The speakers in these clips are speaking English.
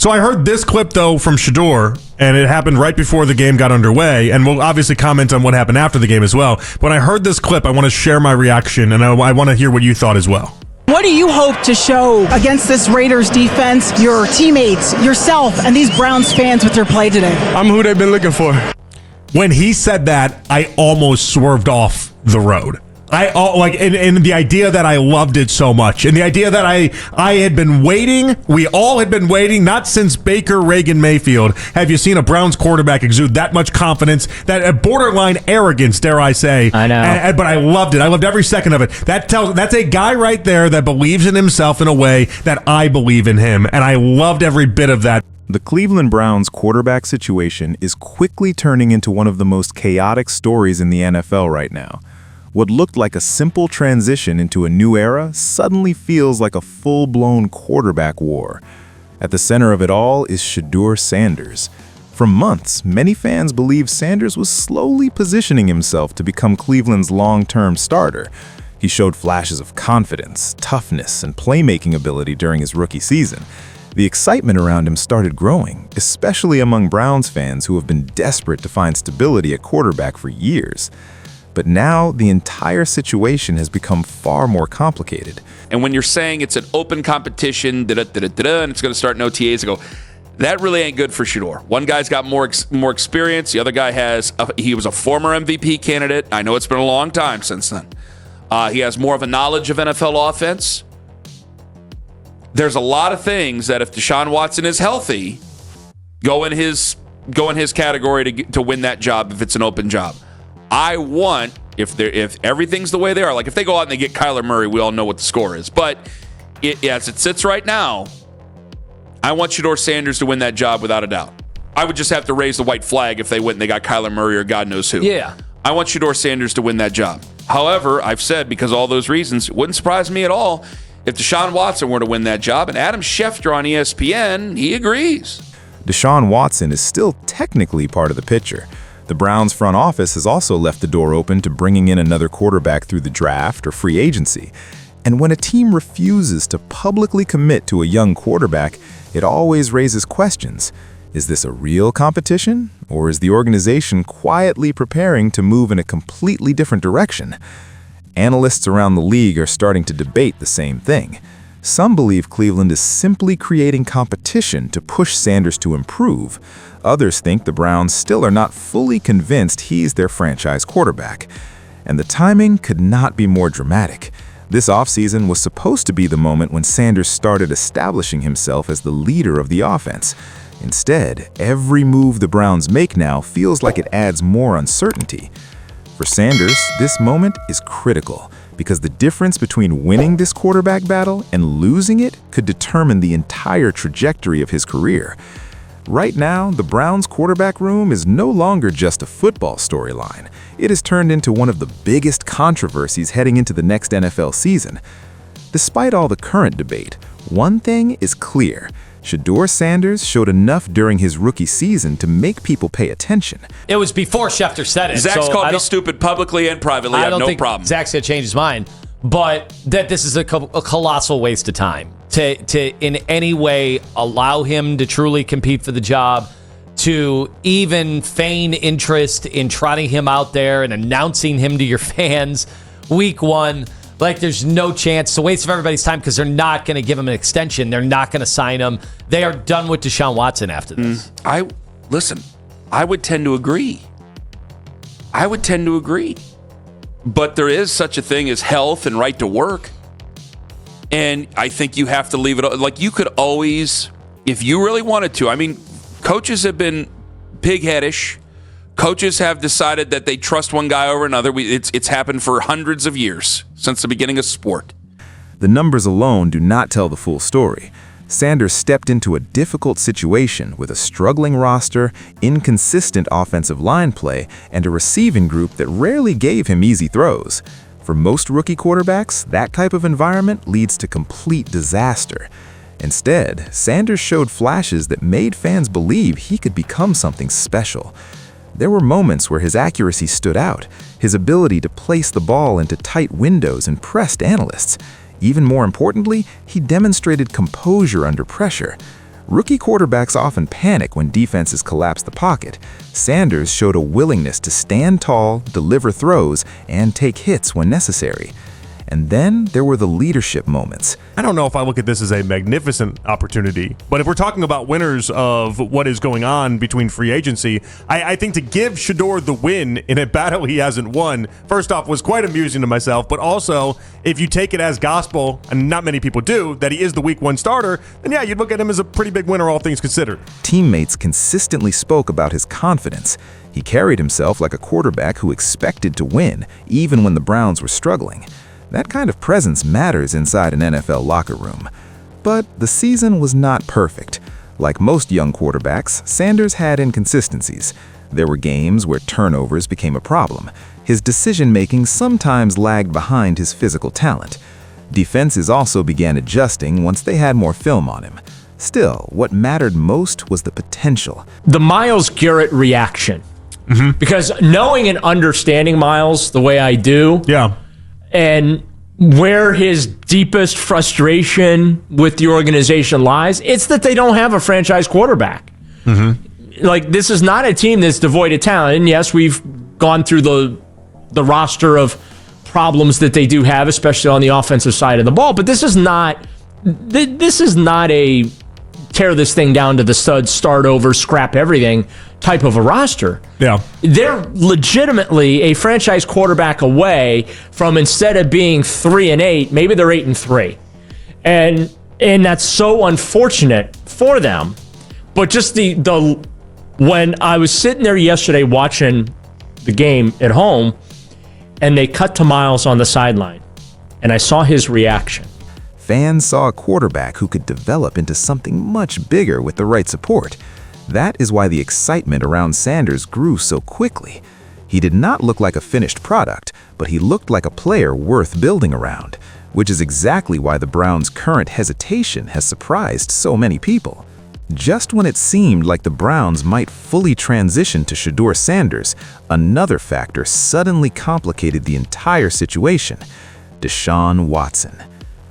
So I heard this clip, though, from Shedeur, and it happened right before the game got underway, and we'll obviously comment on what happened after the game as well. When I heard this clip, I want to share my reaction, and I want to hear what you thought as well. What do you hope to show against this Raiders defense, your teammates, yourself, and these Browns fans with their play today? I'm who they've been looking for. When he said that, I almost swerved off the road. And the idea that I loved it so much, and the idea that I had been waiting, we all had been waiting, not since Baker, Reagan, Mayfield, have you seen a Browns quarterback exude that much confidence, that borderline arrogance, dare I say. I know. But I loved it. I loved every second of it. That's a guy right there that believes in himself in a way that I believe in him, and I loved every bit of that. The Cleveland Browns quarterback situation is quickly turning into one of the most chaotic stories in the NFL right now. What looked like a simple transition into a new era suddenly feels like a full-blown quarterback war. At the center of it all is Shedeur Sanders. For months, many fans believed Sanders was slowly positioning himself to become Cleveland's long-term starter. He showed flashes of confidence, toughness, and playmaking ability during his rookie season. The excitement around him started growing, especially among Browns fans who have been desperate to find stability at quarterback for years. But now the entire situation has become far more complicated. And when you're saying it's an open competition, and it's going to start in OTAs, I go, that really ain't good for Shedeur. One guy's got more experience. The other guy he was a former MVP candidate. I know it's been a long time since then. He has more of a knowledge of NFL offense. There's a lot of things that if Deshaun Watson is healthy, go in his category to win that job if it's an open job. I want, if everything's the way they are, like if they go out and they get Kyler Murray, we all know what the score is. But as it sits right now, I want Shedeur Sanders to win that job without a doubt. I would just have to raise the white flag if they went and they got Kyler Murray or God knows who. Yeah. I want Shedeur Sanders to win that job. However, I've said, because of all those reasons, it wouldn't surprise me at all if Deshaun Watson were to win that job. And Adam Schefter on ESPN, he agrees. Deshaun Watson is still technically part of the picture. The Browns front office has also left the door open to bringing in another quarterback through the draft or free agency. And when a team refuses to publicly commit to a young quarterback, it always raises questions. Is this a real competition, or is the organization quietly preparing to move in a completely different direction? Analysts around the league are starting to debate the same thing. Some believe Cleveland is simply creating competition to push Sanders to improve. Others think the Browns still are not fully convinced he's their franchise quarterback. And the timing could not be more dramatic. This offseason was supposed to be the moment when Sanders started establishing himself as the leader of the offense. Instead, every move the Browns make now feels like it adds more uncertainty. For Sanders, this moment is critical because the difference between winning this quarterback battle and losing it could determine the entire trajectory of his career. Right now, the Browns' quarterback room is no longer just a football storyline. It has turned into one of the biggest controversies heading into the next NFL season. Despite all the current debate, one thing is clear. Shedeur Sanders showed enough during his rookie season to make people pay attention. It was before Schefter said it. Zach's called me stupid publicly and privately. I have no problem. Zach's going to change his mind. But that this is a colossal waste of time to in any way allow him to truly compete for the job, to even feign interest in trotting him out there and announcing him to your fans week one. Like, there's no chance. It's a waste of everybody's time because they're not going to give him an extension. They're not going to sign him. They are done with Deshaun Watson after this. I would tend to agree. But there is such a thing as health and right to work. And I think you have to leave it. Like, you could always, if you really wanted to. I mean, coaches have been pigheadish. Coaches have decided that they trust one guy over another. It's happened for hundreds of years, since the beginning of sport. The numbers alone do not tell the full story. Sanders stepped into a difficult situation with a struggling roster, inconsistent offensive line play, and a receiving group that rarely gave him easy throws. For most rookie quarterbacks, that type of environment leads to complete disaster. Instead, Sanders showed flashes that made fans believe he could become something special. There were moments where his accuracy stood out. His ability to place the ball into tight windows impressed analysts. Even more importantly, he demonstrated composure under pressure. Rookie quarterbacks often panic when defenses collapse the pocket. Sanders showed a willingness to stand tall, deliver throws, and take hits when necessary. And then there were the leadership moments. I don't know if I look at this as a magnificent opportunity, but if we're talking about winners of what is going on between free agency, I think to give Shedeur the win in a battle he hasn't won, first off, was quite amusing to myself, but also, if you take it as gospel, and not many people do, that he is the week 1 starter, then yeah, you'd look at him as a pretty big winner, all things considered. Teammates consistently spoke about his confidence. He carried himself like a quarterback who expected to win, even when the Browns were struggling. That kind of presence matters inside an NFL locker room. But the season was not perfect. Like most young quarterbacks, Sanders had inconsistencies. There were games where turnovers became a problem. His decision-making sometimes lagged behind his physical talent. Defenses also began adjusting once they had more film on him. Still, what mattered most was the potential. The Myles Garrett reaction. Because knowing and understanding Myles the way I do, Yeah. and where his deepest frustration with the organization lies, it's that they don't have a franchise quarterback. Like, this is not a team that's devoid of talent. And yes, we've gone through the roster of problems that they do have, especially on the offensive side of the ball. But this is not a tear this thing down to the studs, start over, scrap everything type of a roster. Yeah. They're legitimately a franchise quarterback away from, instead of being 3-8, maybe they're 8-3. And that's so unfortunate for them. But just the when I was sitting there yesterday watching the game at home, and they cut to Myles on the sideline, and I saw his reaction. Fans saw a quarterback who could develop into something much bigger with the right support. That is why the excitement around Sanders grew so quickly. He did not look like a finished product, but he looked like a player worth building around, which is exactly why the Browns' current hesitation has surprised so many people. Just when it seemed like the Browns might fully transition to Shedeur Sanders, another factor suddenly complicated the entire situation: Deshaun Watson.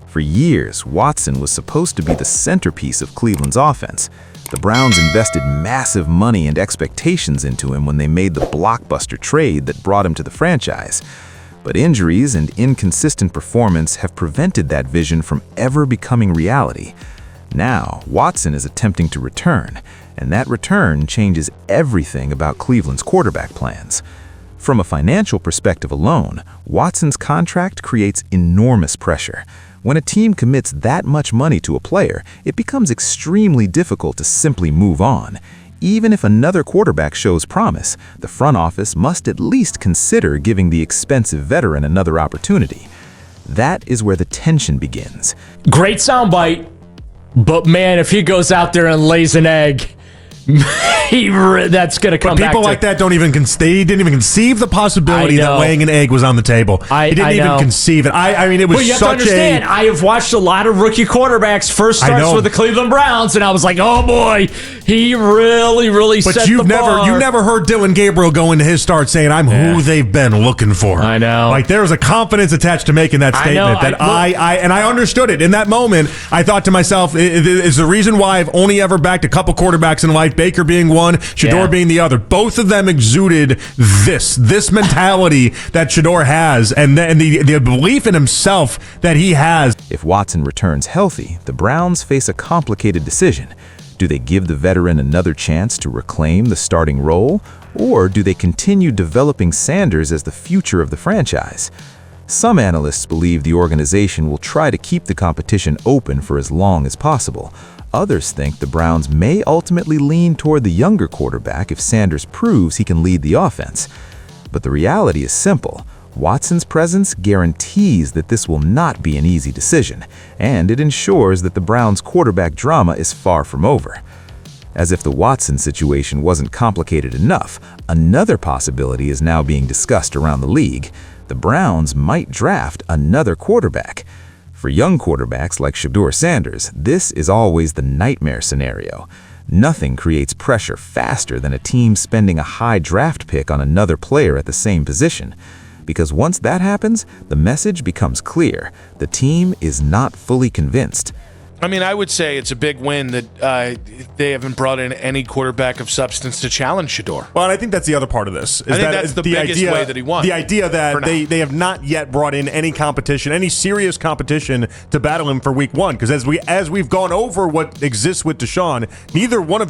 For years, Watson was supposed to be the centerpiece of Cleveland's offense. The Browns invested massive money and expectations into him when they made the blockbuster trade that brought him to the franchise. But injuries and inconsistent performance have prevented that vision from ever becoming reality. Now, Watson is attempting to return, and that return changes everything about Cleveland's quarterback plans. From a financial perspective alone, Watson's contract creates enormous pressure. When a team commits that much money to a player, it becomes extremely difficult to simply move on. Even if another quarterback shows promise, the front office must at least consider giving the expensive veteran another opportunity. That is where the tension begins. Great soundbite, but man, if he goes out there and lays an egg, that's going to come But back people to... like that they didn't even conceive the possibility that laying an egg was on the table. He didn't even conceive it. I mean, it was Well, you have such to understand, I have watched a lot of rookie quarterbacks first starts with the Cleveland Browns, and I was like, oh boy, he really set the bar. But you never heard Dylan Gabriel go into his start saying, I'm who they've been looking for. I know. Like, there was a confidence attached to making that statement I understood it. In that moment, I thought to myself, is the reason why I've only ever backed a couple quarterbacks in life, Baker being one, Shedeur being the other. Both of them exuded this mentality that Shedeur has, and the belief in himself that he has. If Watson returns healthy, the Browns face a complicated decision. Do they give the veteran another chance to reclaim the starting role, or do they continue developing Sanders as the future of the franchise? Some analysts believe the organization will try to keep the competition open for as long as possible. Others think the Browns may ultimately lean toward the younger quarterback if Sanders proves he can lead the offense. But the reality is simple. Watson's presence guarantees that this will not be an easy decision, and it ensures that the Browns' quarterback drama is far from over. As if the Watson situation wasn't complicated enough, another possibility is now being discussed around the league. The Browns might draft another quarterback. For young quarterbacks like Shedeur Sanders, this is always the nightmare scenario. Nothing creates pressure faster than a team spending a high draft pick on another player at the same position. Because once that happens, the message becomes clear. The team is not fully convinced. I mean, I would say it's a big win that they haven't brought in any quarterback of substance to challenge Shedeur. Well, and I think that's the other part of this. I think that's the biggest way that he won. The idea that they have not yet brought in any competition, any serious competition to battle him for week 1. Because as we've gone over what exists with Deshaun, neither one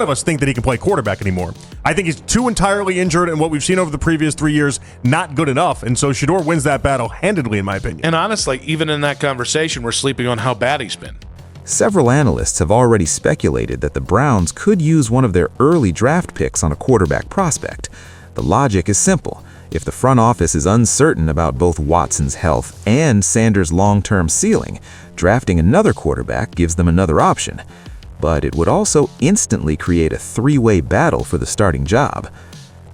of us think that he can play quarterback anymore. I think he's too entirely injured, and what we've seen over the previous 3 years, not good enough. And so Shedeur wins that battle handedly, in my opinion. And honestly, even in that conversation, we're sleeping on how bad he's been. Several analysts have already speculated that the Browns could use one of their early draft picks on a quarterback prospect. The logic is simple. If the front office is uncertain about both Watson's health and Sanders' long-term ceiling, drafting another quarterback gives them another option. But it would also instantly create a three-way battle for the starting job.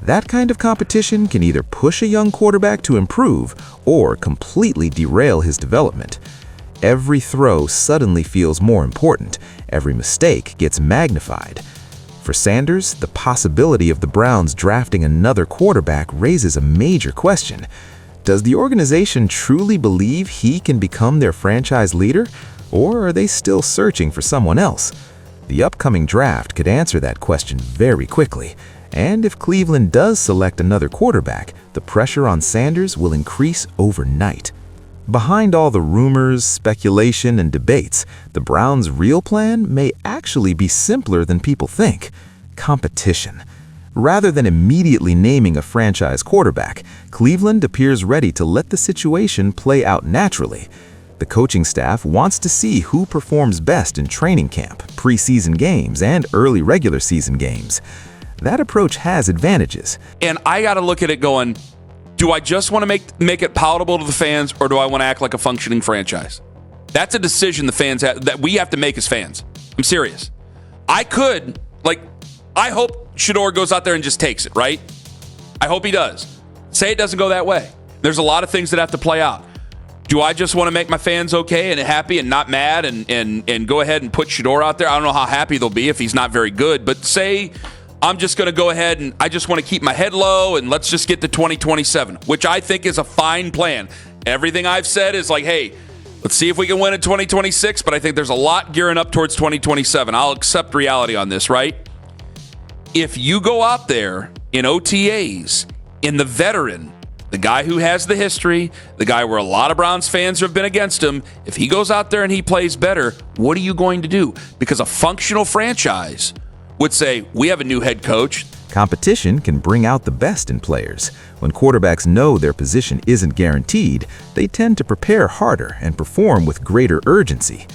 That kind of competition can either push a young quarterback to improve or completely derail his development. Every throw suddenly feels more important. Every mistake gets magnified. For Sanders, the possibility of the Browns drafting another quarterback raises a major question. Does the organization truly believe he can become their franchise leader, or are they still searching for someone else? The upcoming draft could answer that question very quickly. And if Cleveland does select another quarterback, the pressure on Sanders will increase overnight. Behind all the rumors, speculation, and debates, the Browns' real plan may actually be simpler than people think: competition. Rather than immediately naming a franchise quarterback, Cleveland appears ready to let the situation play out naturally. The coaching staff wants to see who performs best in training camp, preseason games, and early regular season games. That approach has advantages. And I got to look at it going, do I just want to make it palatable to the fans, or do I want to act like a functioning franchise? That's a decision the fans have, that we have to make as fans. I'm serious. I hope Shedeur goes out there and just takes it, right? I hope he does. Say it doesn't go that way. There's a lot of things that have to play out. Do I just want to make my fans okay and happy and not mad and go ahead and put Shedeur out there? I don't know how happy they'll be if he's not very good, but say I'm just going to go ahead and I just want to keep my head low and let's just get to 2027, which I think is a fine plan. Everything I've said is like, hey, let's see if we can win in 2026, but I think there's a lot gearing up towards 2027. I'll accept reality on this, right? If you go out there in OTAs, in the veteran, the guy who has the history, the guy where a lot of Browns fans have been against him, if he goes out there and he plays better, what are you going to do? Because a functional franchise would say, we have a new head coach. Competition can bring out the best in players. When quarterbacks know their position isn't guaranteed, they tend to prepare harder and perform with greater urgency.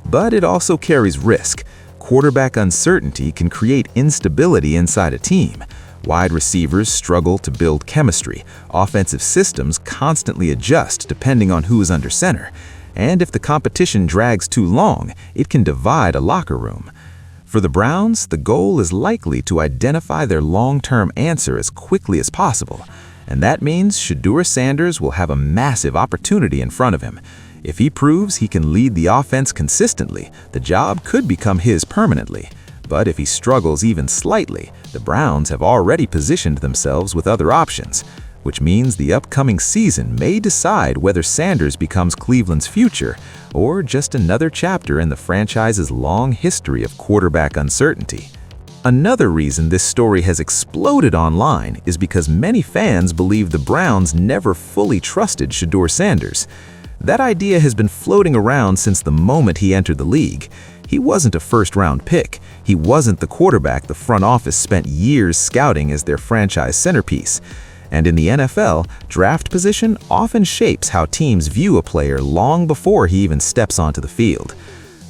But it also carries risk. Quarterback uncertainty can create instability inside a team. Wide receivers struggle to build chemistry. Offensive systems constantly adjust depending on who is under center. And if the competition drags too long, it can divide a locker room. For the Browns, the goal is likely to identify their long-term answer as quickly as possible. And that means Shedeur Sanders will have a massive opportunity in front of him. If he proves he can lead the offense consistently, the job could become his permanently. But if he struggles even slightly, the Browns have already positioned themselves with other options, which means the upcoming season may decide whether Sanders becomes Cleveland's future or just another chapter in the franchise's long history of quarterback uncertainty. Another reason this story has exploded online is because many fans believe the Browns never fully trusted Shedeur Sanders. That idea has been floating around since the moment he entered the league. He wasn't a first-round pick. He wasn't the quarterback the front office spent years scouting as their franchise centerpiece. And in the NFL, draft position often shapes how teams view a player long before he even steps onto the field.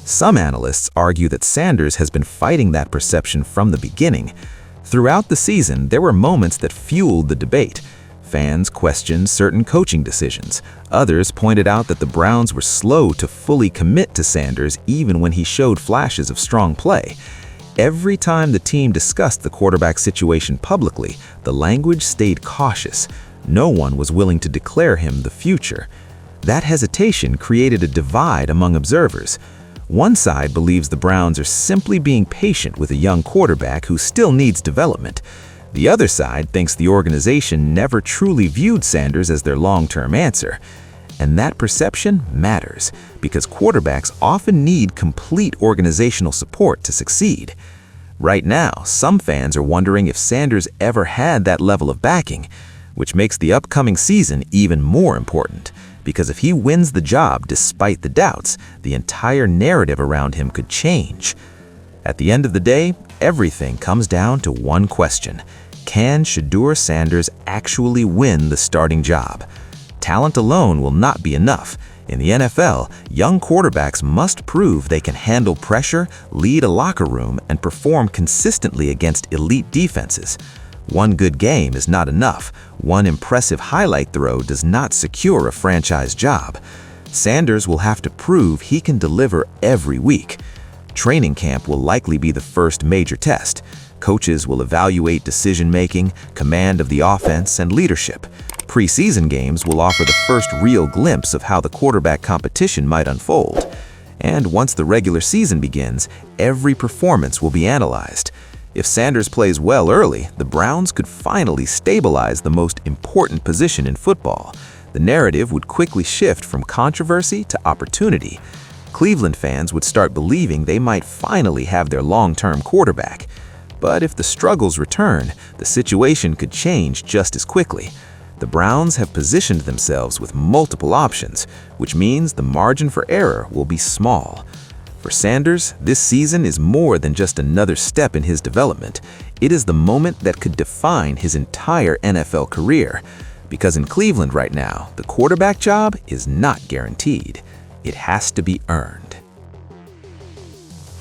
Some analysts argue that Sanders has been fighting that perception from the beginning. Throughout the season, there were moments that fueled the debate. Fans questioned certain coaching decisions. Others pointed out that the Browns were slow to fully commit to Sanders even when he showed flashes of strong play. Every time the team discussed the quarterback situation publicly, the language stayed cautious. No one was willing to declare him the future. That hesitation created a divide among observers. One side believes the Browns are simply being patient with a young quarterback who still needs development. The other side thinks the organization never truly viewed Sanders as their long-term answer. And that perception matters because quarterbacks often need complete organizational support to succeed. Right now, some fans are wondering if Sanders ever had that level of backing, which makes the upcoming season even more important. Because if he wins the job despite the doubts, the entire narrative around him could change. At the end of the day, everything comes down to one question. Can Shedeur Sanders actually win the starting job? Talent alone will not be enough. In the NFL, young quarterbacks must prove they can handle pressure, lead a locker room, and perform consistently against elite defenses. One good game is not enough. One impressive highlight throw does not secure a franchise job. Sanders will have to prove he can deliver every week. Training camp will likely be the first major test. Coaches will evaluate decision-making, command of the offense, and leadership. Preseason games will offer the first real glimpse of how the quarterback competition might unfold. And once the regular season begins, every performance will be analyzed. If Sanders plays well early, the Browns could finally stabilize the most important position in football. The narrative would quickly shift from controversy to opportunity. Cleveland fans would start believing they might finally have their long-term quarterback. But if the struggles return, the situation could change just as quickly. The Browns have positioned themselves with multiple options, which means the margin for error will be small. For Sanders, this season is more than just another step in his development. It is the moment that could define his entire NFL career. Because in Cleveland right now, the quarterback job is not guaranteed. It has to be earned.